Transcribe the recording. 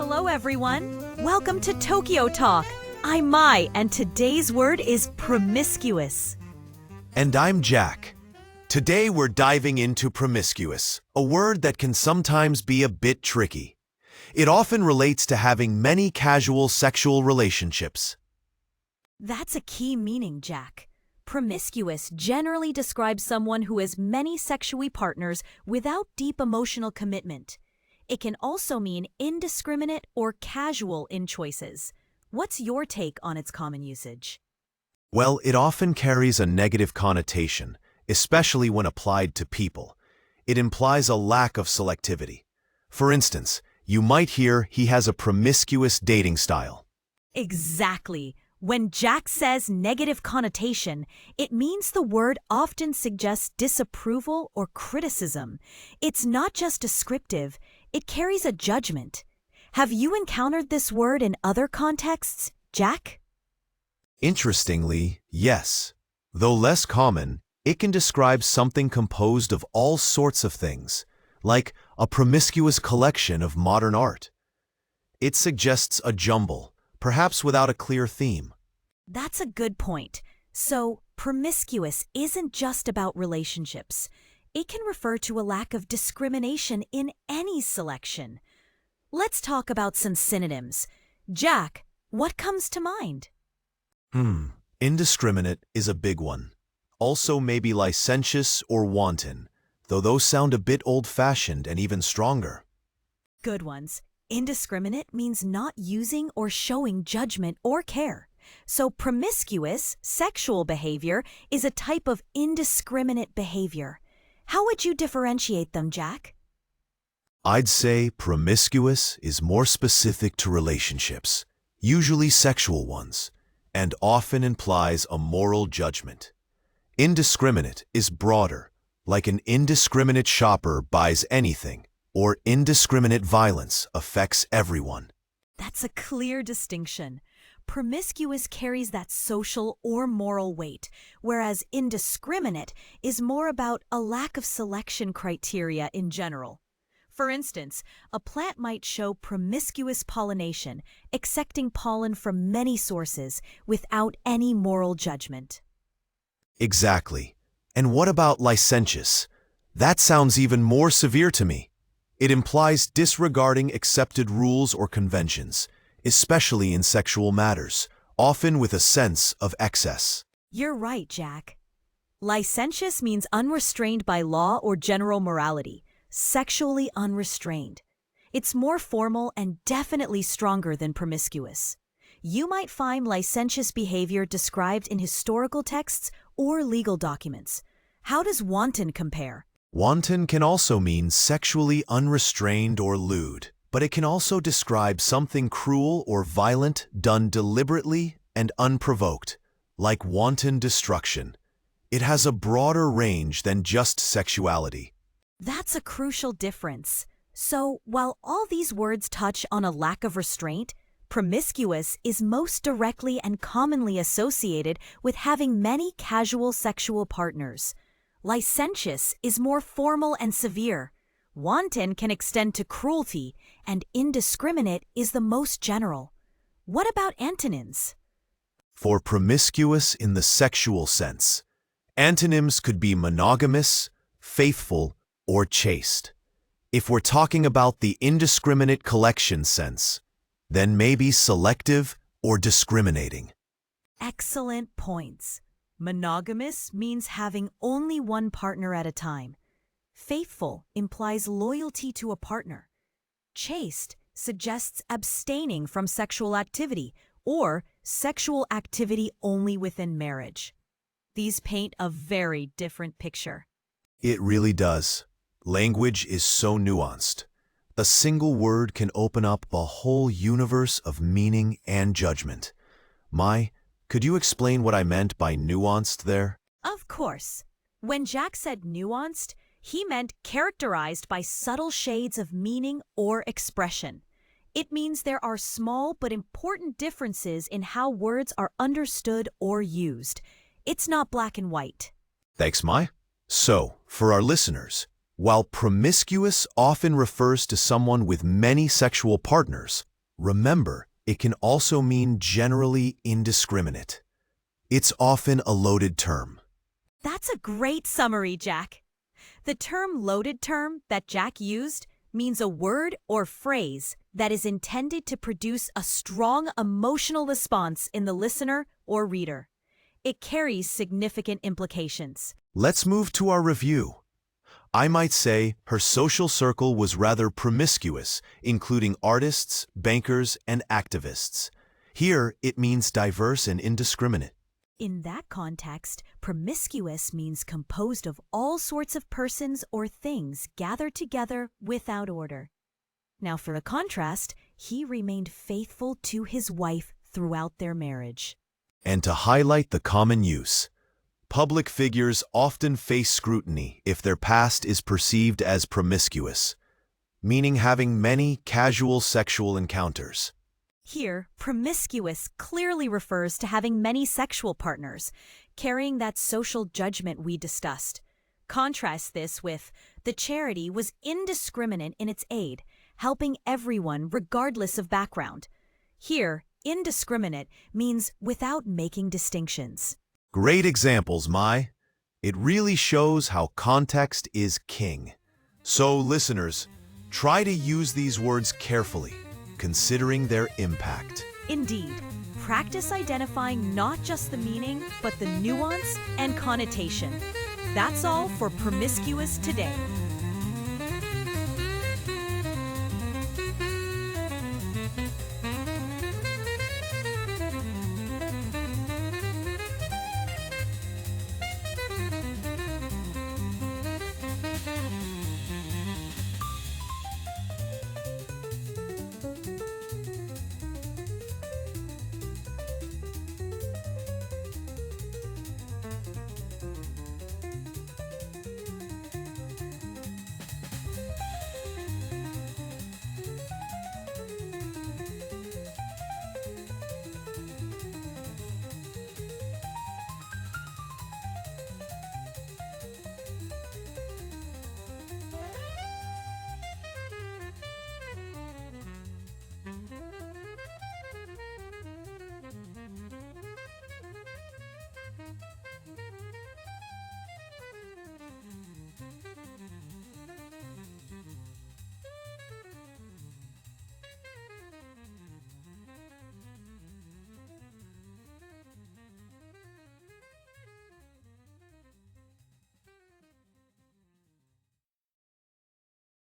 Hello, everyone. Welcome to Tokyo Talk. I'm Mai, and today's word is promiscuous. And I'm Jack. Today we're diving into promiscuous, a word that can sometimes be a bit tricky. It often relates to having many casual sexual relationships. That's a key meaning, Jack. Promiscuous generally describes someone who has many sexual partners without deep emotional commitment. It can also mean indiscriminate or casual in choices. What's your take on its common usage? Well, it often carries a negative connotation, especially when applied to people. It implies a lack of selectivity. For instance, you might hear he has a promiscuous dating style. Exactly. When Jack says negative connotation, it means the word often suggests disapproval or criticism. It's not just descriptive, it carries a judgment. Have you encountered this word in other contexts, Jack? Interestingly, yes. Though less common, it can describe something composed of all sorts of things, like a promiscuous collection of modern art. It suggests a jumble, perhaps without a clear theme. That's a good point. So, promiscuous isn't just about relationships. It can refer to a lack of discrimination in any selection. Let's talk about some synonyms. Jack, what comes to mind? Indiscriminate is a big one. Also maybe licentious or wanton, though those sound a bit old-fashioned and even stronger. Good ones. Indiscriminate means not using or showing judgment or care. So promiscuous, sexual behavior, is a type of indiscriminate behavior. How would you differentiate them, Jack? I'd say promiscuous is more specific to relationships, usually sexual ones, and often implies a moral judgment. Indiscriminate is broader, like an indiscriminate shopper buys anything, or indiscriminate violence affects everyone. That's a clear distinction. Promiscuous carries that social or moral weight, whereas indiscriminate is more about a lack of selection criteria in general. For instance, a plant might show promiscuous pollination, accepting pollen from many sources without any moral judgment. Exactly. And what about licentious? That sounds even more severe to me. It implies disregarding accepted rules or conventions, especially in sexual matters, often with a sense of excess. You're right, Jack. Licentious means unrestrained by law or general morality, sexually unrestrained. It's more formal and definitely stronger than promiscuous. You might find licentious behavior described in historical texts or legal documents. How does wanton compare? Wanton can also mean sexually unrestrained or lewd, but it can also describe something cruel or violent done deliberately and unprovoked, like wanton destruction. It has a broader range than just sexuality. That's a crucial difference. So, while all these words touch on a lack of restraint, promiscuous is most directly and commonly associated with having many casual sexual partners. Licentious is more formal and severe. Wanton can extend to cruelty, and indiscriminate is the most general. What about antonyms? For promiscuous in the sexual sense, antonyms could be monogamous, faithful, or chaste. If we're talking about the indiscriminate collection sense, then maybe selective or discriminating. Excellent points. Monogamous means having only one partner at a time. Faithful implies loyalty to a partner. Chaste suggests abstaining from sexual activity or sexual activity only within marriage. These paint a very different picture. It really does. Language is so nuanced. A single word can open up a whole universe of meaning and judgment. Mai, could you explain what I meant by nuanced there? Of course. When Jack said nuanced, he meant characterized by subtle shades of meaning or expression. It means there are small but important differences in how words are understood or used. It's not black and white. Thanks, Mai. So, for our listeners, while promiscuous often refers to someone with many sexual partners, Remember, it can also mean generally indiscriminate. It's often a loaded term. That's a great summary, Jack. The term loaded term that Jack used means a word or phrase that is intended to produce a strong emotional response in the listener or reader. It carries significant implications. Let's move to our review. I might say her social circle was rather promiscuous, including artists, bankers, and activists. Here, it means diverse and indiscriminate. In that context, promiscuous means composed of all sorts of persons or things gathered together without order. Now, for a contrast, he remained faithful to his wife throughout their marriage. And to highlight the common use, public figures often face scrutiny if their past is perceived as promiscuous, meaning having many casual sexual encounters. Here, promiscuous clearly refers to having many sexual partners, carrying that social judgment we discussed. Contrast this with the charity was indiscriminate in its aid, helping everyone regardless of background. Here, indiscriminate means without making distinctions. Great examples, Mai. It really shows how context is king. So, listeners, try to use these words carefully, considering their impact. Indeed, practice identifying not just the meaning, but the nuance and connotation. That's all for Promiscuous today.